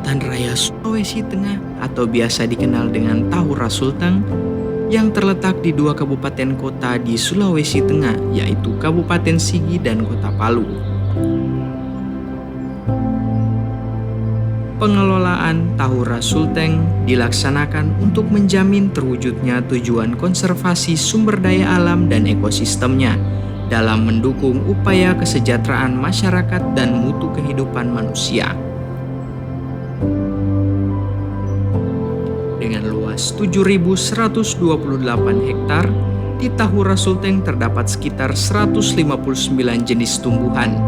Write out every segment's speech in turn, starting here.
Hutan Raya Sulawesi Tengah atau biasa dikenal dengan Tahura Sulteng yang terletak di dua kabupaten kota di Sulawesi Tengah, yaitu Kabupaten Sigi dan Kota Palu. Pengelolaan Tahura Sulteng dilaksanakan untuk menjamin terwujudnya tujuan konservasi sumber daya alam dan ekosistemnya dalam mendukung upaya kesejahteraan masyarakat dan mutu kehidupan manusia. Dengan luas 7.128 hektar, di Tahura Sulteng terdapat sekitar 159 jenis tumbuhan.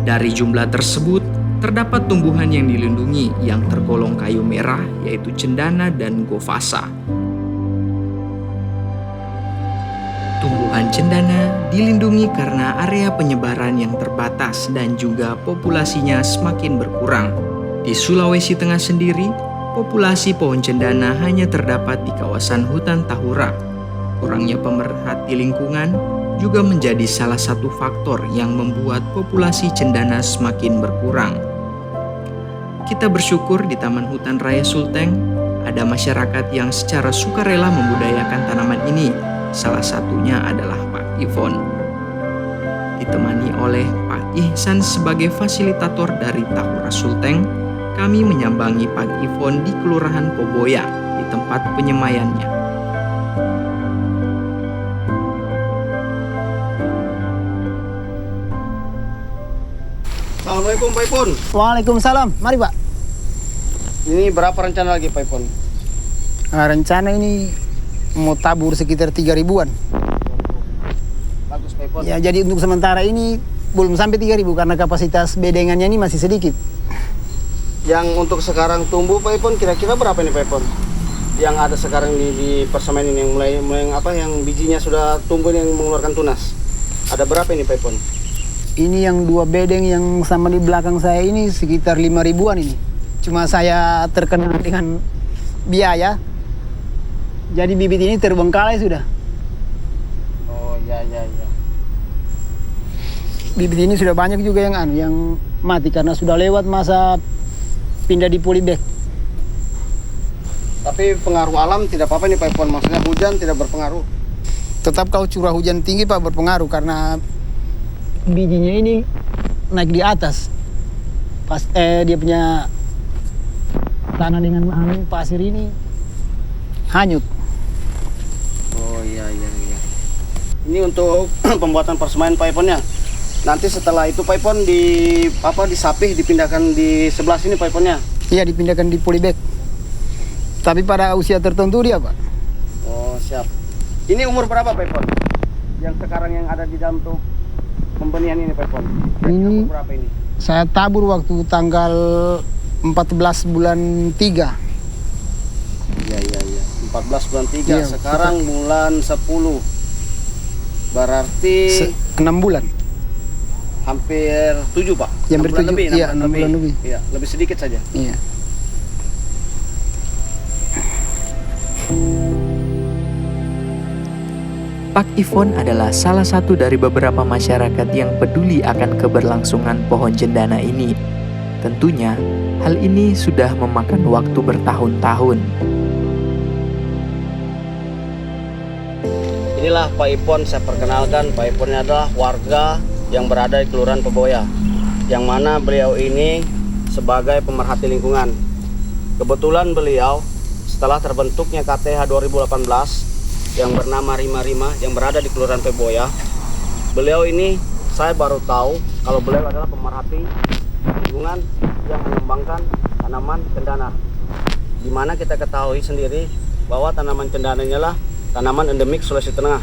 Dari jumlah tersebut, terdapat tumbuhan yang dilindungi yang tergolong kayu merah, yaitu cendana dan govasa. Tumbuhan cendana dilindungi karena area penyebaran yang terbatas dan juga populasinya semakin berkurang. Di Sulawesi Tengah sendiri, populasi pohon cendana hanya terdapat di kawasan hutan Tahura. Kurangnya pemerhati lingkungan juga menjadi salah satu faktor yang membuat populasi cendana semakin berkurang. Kita bersyukur di Taman Hutan Raya Sulteng ada masyarakat yang secara sukarela membudayakan tanaman ini. Salah satunya adalah Pak Ivon. Ditemani oleh Pak Ihsan sebagai fasilitator dari Tahura Sulteng, kami menyambangi Pak Ivon di Kelurahan Poboya di tempat penyemayannya. Assalamualaikum Pak Ipon. Waalaikumsalam, mari Pak. Ini berapa rencana lagi Pak Ipon? Rencana ini mau tabur sekitar 3.000-an. Bagus Pak Ipon. Ya, jadi untuk sementara ini belum sampai 3.000 karena kapasitas bedengannya ini masih sedikit. Yang untuk sekarang tumbuh Pak Ipon kira-kira berapa nih Pak Ipon? Yang ada sekarang di persemen ini yang mulai yang bijinya sudah tumbuh yang mengeluarkan tunas. Ada berapa ini Pak Ipon? Ini yang dua bedeng yang sama di belakang saya ini sekitar 5.000-an ini. Cuma saya terkena dengan biaya. Jadi bibit ini terbengkalai sudah. Oh ya. Bibit ini sudah banyak juga yang mati karena sudah lewat masa pindah di polybag. Tapi pengaruh alam tidak apa-apa nih Pak Ipon, maksudnya hujan tidak berpengaruh. Tetap kalau curah hujan tinggi Pak berpengaruh karena bijinya ini naik di atas. Pas dia punya tanah dengan pasir ini hanyut. Oh iya. Ini untuk pembuatan persemaian Pak Iponnya. Nanti setelah itu Pak Ipon disapih dipindahkan di sebelah sini Pak Iponnya. Iya, dipindahkan di polybag. Tapi pada usia tertentu dia Pak. Oh siap. Ini umur berapa Pak Ipon? Yang sekarang yang ada di dalam tuh pembenihan ini Pak Ipon. Ini umur berapa ini? Saya tabur waktu tanggal 14 bulan 3. Iya. 14 bulan 3. Iya, sekarang bulan 10. Berarti 6 bulan. Hampir 7 Pak. Yang 6 bulan 7, lebih, iya, 6 bulan lebih. Iya, lebih sedikit saja. Iya. Pak Ivon adalah salah satu dari beberapa masyarakat yang peduli akan keberlangsungan pohon cendana ini. Tentunya, hal ini sudah memakan waktu bertahun-tahun. Inilah Pak Ipon, saya perkenalkan. Pak Iponnya adalah warga yang berada di Kelurahan Poboya, yang mana beliau ini sebagai pemerhati lingkungan. Kebetulan beliau setelah terbentuknya KTH 2018 yang bernama Rima yang berada di Kelurahan Poboya, beliau ini saya baru tahu kalau beliau adalah pemerhati lingkungan yang mengembangkan tanaman cendana. Di mana kita ketahui sendiri bahwa tanaman cendana inilah tanaman endemik Sulawesi Tengah.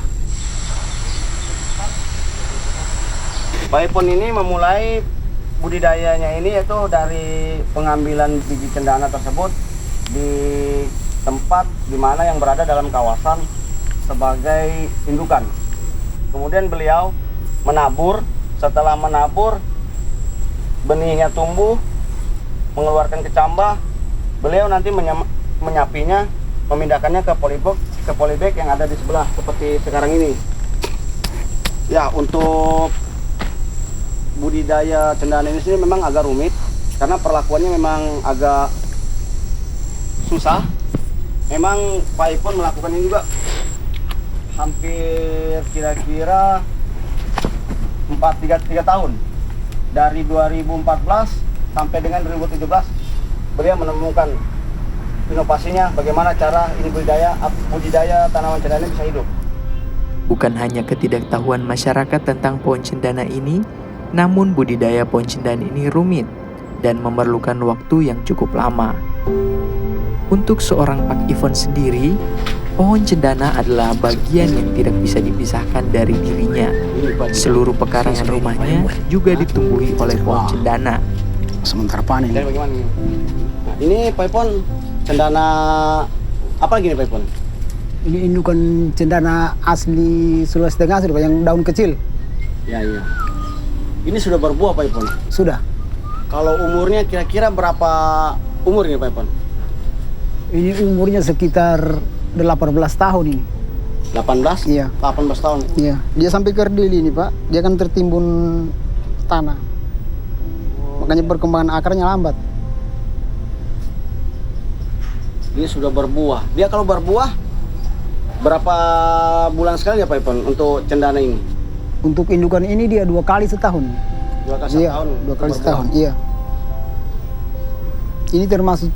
Pak Ipon ini memulai budidayanya ini yaitu dari pengambilan biji cendana tersebut di tempat di mana yang berada dalam kawasan sebagai indukan. Kemudian beliau menabur. Setelah menabur, benihnya tumbuh, mengeluarkan kecambah. Beliau nanti menyapinya, memindahkannya ke polybag yang ada di sebelah seperti sekarang ini. Ya, untuk budidaya cendana ini sendiri memang agak rumit karena perlakuannya memang agak susah. Memang Pak Ipon melakukan ini juga hampir kira-kira 3 tahun. Dari 2014 sampai dengan 2017 beliau menemukan inovasinya bagaimana cara ini budidaya tanaman cendana bisa hidup. Bukan hanya ketidaktahuan masyarakat tentang pohon cendana ini, namun budidaya pohon cendana ini rumit dan memerlukan waktu yang cukup lama. Untuk seorang Pak Ivon sendiri, pohon cendana adalah bagian yang tidak bisa dipisahkan dari dirinya. Seluruh pekarangan rumahnya juga ditumbuhi oleh pohon cendana. Sementara panen. Jadi bagaimana ini? Nah, ini Pak Ipon cendana apa lagi nih Pak Ipon? Ini indukan cendana asli Sulawesi Tengah sudah yang daun kecil. Ya, iya. Ini sudah berbuah Pak Ipon? Sudah. Kalau umurnya kira-kira berapa umur ini Pak Ipon? Ini umurnya sekitar 18 tahun ini. 18? Iya. 18 tahun. Iya, dia sampai kerdil ini Pak. Dia kan tertimbun tanah. Makanya perkembangan akarnya lambat. Ini sudah berbuah. Dia kalau berbuah berapa bulan sekali ya Pak Ipon untuk cendana ini? Untuk indukan ini dia 2 kali setahun. 2 kali Iya, setahun? 2 kali berbuah. setahun, iya. Ini termasuk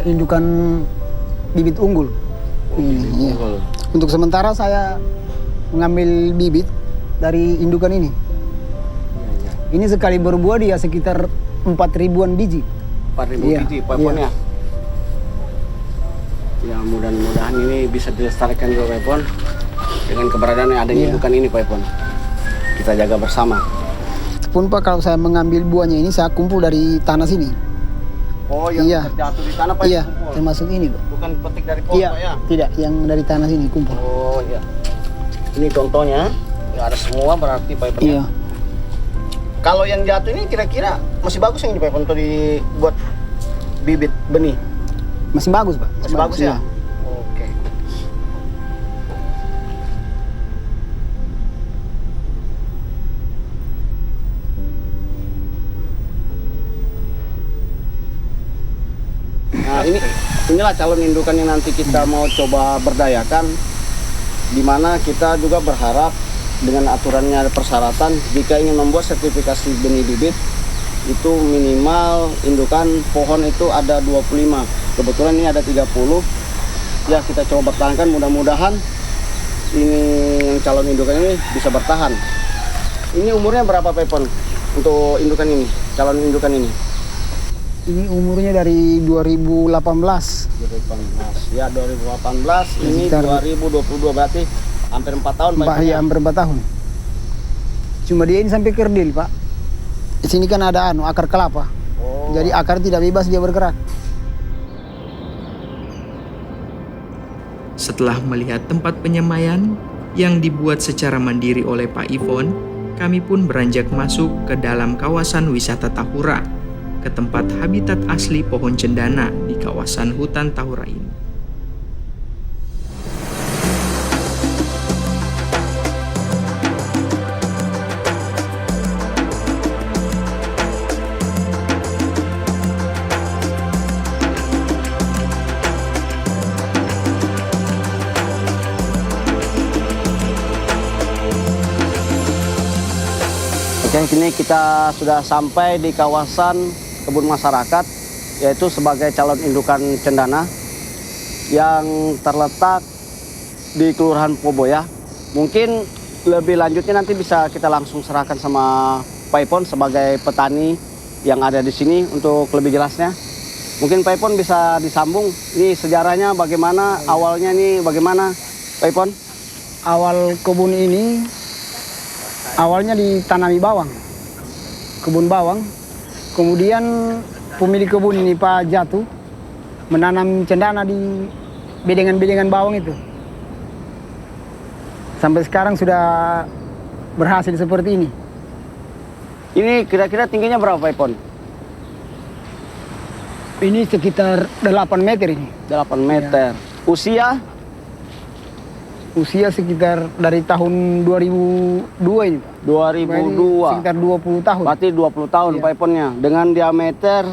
indukan bibit unggul. Ini, iya. Unggul. Untuk sementara saya mengambil bibit dari indukan ini. Iya, iya. Ini sekali berbuah dia sekitar 4.000-an biji. 4.000 Iya, biji Pak iya. Ipon ya? Ya mudah-mudahan ini bisa dilestarikan juga Pak Ipon dengan keberadaan yang adanya Iya. indukan ini Pak Ipon. Kita jaga bersama. Pun Pak kalau saya mengambil buahnya ini saya kumpul dari tanah sini. Oh yang Iya. terjatuh di tanah Pak Iya, kumpul? termasuk ini Pak. Bukan petik dari pohon Iya, Pak ya? tidak, yang dari tanah sini kumpul. Oh iya. Ini contohnya, ya ada semua berarti Pak Ipon. Iya. Kalau yang jatuh ini kira-kira masih bagus yang ini Pak Ipon untuk dibuat bibit benih? Masih bagus Pak. Masih bagus ya? iya. Oke. Nah inilah calon indukan yang nanti kita mau coba berdayakan, di mana kita juga berharap dengan aturannya ada persyaratan jika ingin membuat sertifikasi benih bibit itu minimal indukan pohon itu ada 25. Kebetulan ini ada 30. Ya kita coba bertahankan, mudah-mudahan ini yang calon indukan ini bisa bertahan. Ini umurnya berapa Pak Ipon untuk indukan ini, calon indukan ini? Ini umurnya dari 2018. 2018. Ya 2018, ini Sekitar 2022 berarti hampir 4 tahun Pak Ipon. Ya, hampir 4 tahun. Cuma dia ini sampai kerdil Pak. Di sini kan ada akar kelapa. Oh. Jadi akar tidak bebas dia bergerak. Setelah melihat tempat penyemaian yang dibuat secara mandiri oleh Pak Ivon, kami pun beranjak masuk ke dalam kawasan wisata Tahura, ke tempat habitat asli pohon cendana di kawasan hutan Tahura ini. Oke, kini kita sudah sampai di kawasan kebun masyarakat, yaitu sebagai calon indukan cendana yang terletak di Kelurahan Poboya. Mungkin lebih lanjutnya nanti bisa kita langsung serahkan sama Pak Ipon sebagai petani yang ada di sini untuk lebih jelasnya. Mungkin Pak Ipon bisa disambung, ini sejarahnya bagaimana, awalnya ini bagaimana Pak Ipon? Awal kebun ini awalnya ditanami bawang, kebun bawang. Kemudian pemilik kebun ini Pak Jatuh menanam cendana di bedengan-bedengan bawang itu. Sampai sekarang sudah berhasil seperti ini. Ini kira-kira tingginya berapa Pak Ipon? Ini sekitar 8 meter ini. 8 meter. Usia? Usia sekitar dari tahun 2002 ini Pak. 2002. Sekitar 20 tahun. Berarti 20 tahun Iya. piponnya dengan diameter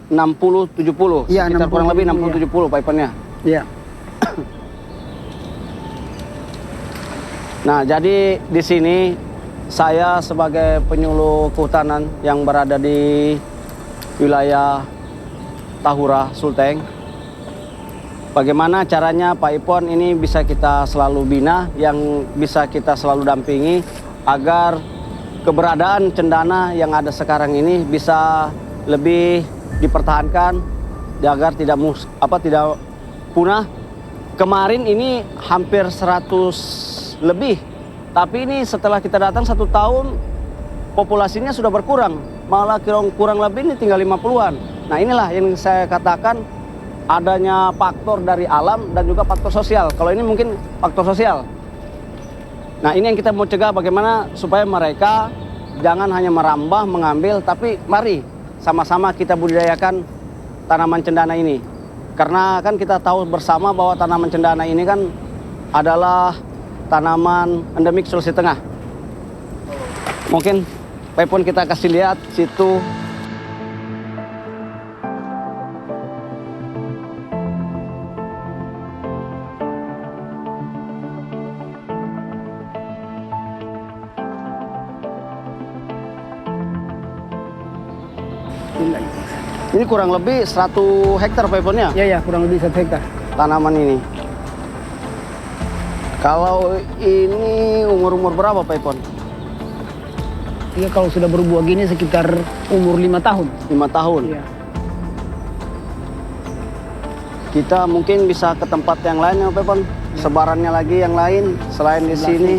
60-70. Iya, Sekitar kurang lebih 60-70, 60-70 piponnya. Iya. Nah, jadi di sini saya sebagai penyuluh kehutanan yang berada di wilayah Tahura, Sulteng. Bagaimana caranya Pak Ipon ini bisa kita selalu bina, yang bisa kita selalu dampingi agar keberadaan cendana yang ada sekarang ini bisa lebih dipertahankan agar tidak punah. Kemarin ini hampir 100 lebih, tapi ini setelah kita datang 1 tahun populasinya sudah berkurang, malah kurang lebih ini tinggal 50-an. Nah, inilah yang saya katakan adanya faktor dari alam dan juga faktor sosial. Kalau ini mungkin faktor sosial. Nah, ini yang kita mau cegah, bagaimana supaya mereka jangan hanya merambah, mengambil, tapi mari sama-sama kita budidayakan tanaman cendana ini. Karena kan kita tahu bersama bahwa tanaman cendana ini kan adalah tanaman endemik Sulawesi Tengah. Mungkin Pak Ipon kita kasih lihat situ. Ini kurang lebih 100 hektar Pak Ipon ya? Iya, kurang lebih 1 hektar. Tanaman ini. Kalau ini umur berapa Pak Ipon? Iya, kalau sudah berbuah gini sekitar umur 5 tahun. 5 tahun. Iya. Kita mungkin bisa ke tempat yang lain ya Pak Ipon? Sebarannya lagi yang lain selain di sini.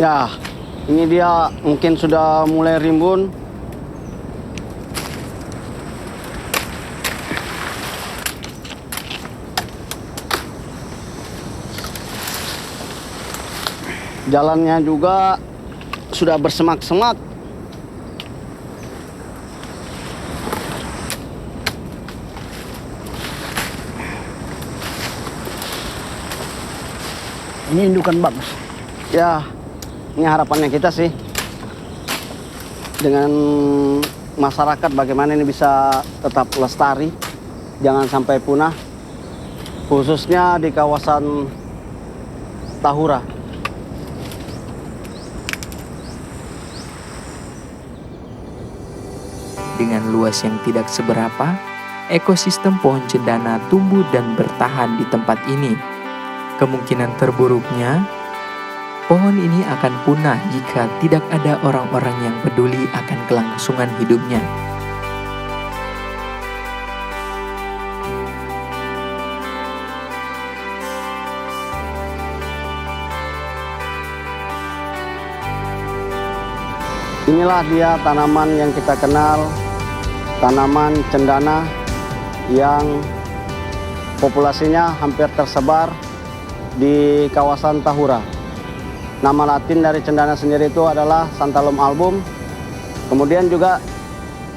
Ya, ini dia mungkin sudah mulai rimbun. Jalannya juga sudah bersemak-semak. Ini indukan bagus. Ya, ini harapannya kita sih. Dengan masyarakat bagaimana ini bisa tetap lestari, jangan sampai punah. Khususnya di kawasan Tahura. Dengan luas yang tidak seberapa, ekosistem pohon cendana tumbuh dan bertahan di tempat ini. Kemungkinan terburuknya, pohon ini akan punah jika tidak ada orang-orang yang peduli akan kelangsungan hidupnya. Inilah dia tanaman yang kita kenal, tanaman cendana yang populasinya hampir tersebar di kawasan Tahura. Nama latin dari cendana sendiri itu adalah Santalum album. Kemudian juga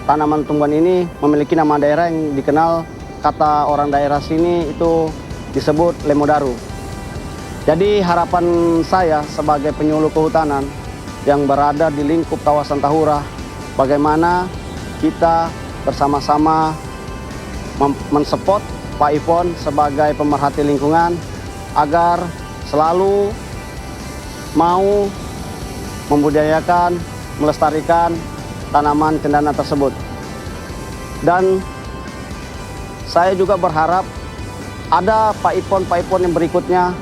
tanaman tumbuhan ini memiliki nama daerah yang dikenal, kata orang daerah sini itu disebut lemodaru. Jadi harapan saya sebagai penyuluh kehutanan yang berada di lingkup kawasan Tahura, bagaimana kita bersama-sama mensupport Pak Ipon sebagai pemerhati lingkungan agar selalu mau membudidayakan, melestarikan tanaman cendana tersebut. Dan saya juga berharap ada Pak Ipon yang berikutnya.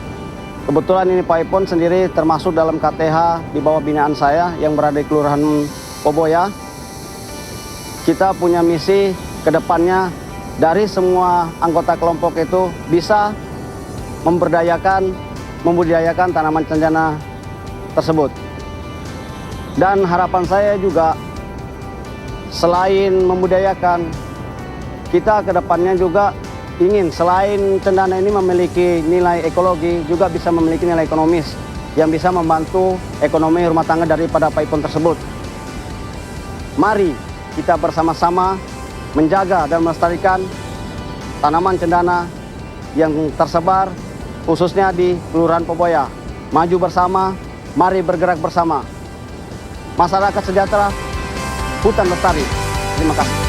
Kebetulan ini Pak Ipon sendiri termasuk dalam KTH di bawah binaan saya yang berada di Kelurahan Poboya. Kita punya misi ke depannya dari semua anggota kelompok itu bisa membudidayakan tanaman cendana tersebut. Dan harapan saya juga selain membudidayakan, kita ke depannya juga ingin selain cendana ini memiliki nilai ekologi, juga bisa memiliki nilai ekonomis. yang bisa membantu ekonomi rumah tangga daripada Paipon tersebut. Mari kita bersama-sama menjaga dan melestarikan tanaman cendana yang tersebar khususnya di Kelurahan Poboya. Maju bersama, mari bergerak bersama. Masyarakat sejahtera, hutan lestari. Terima kasih.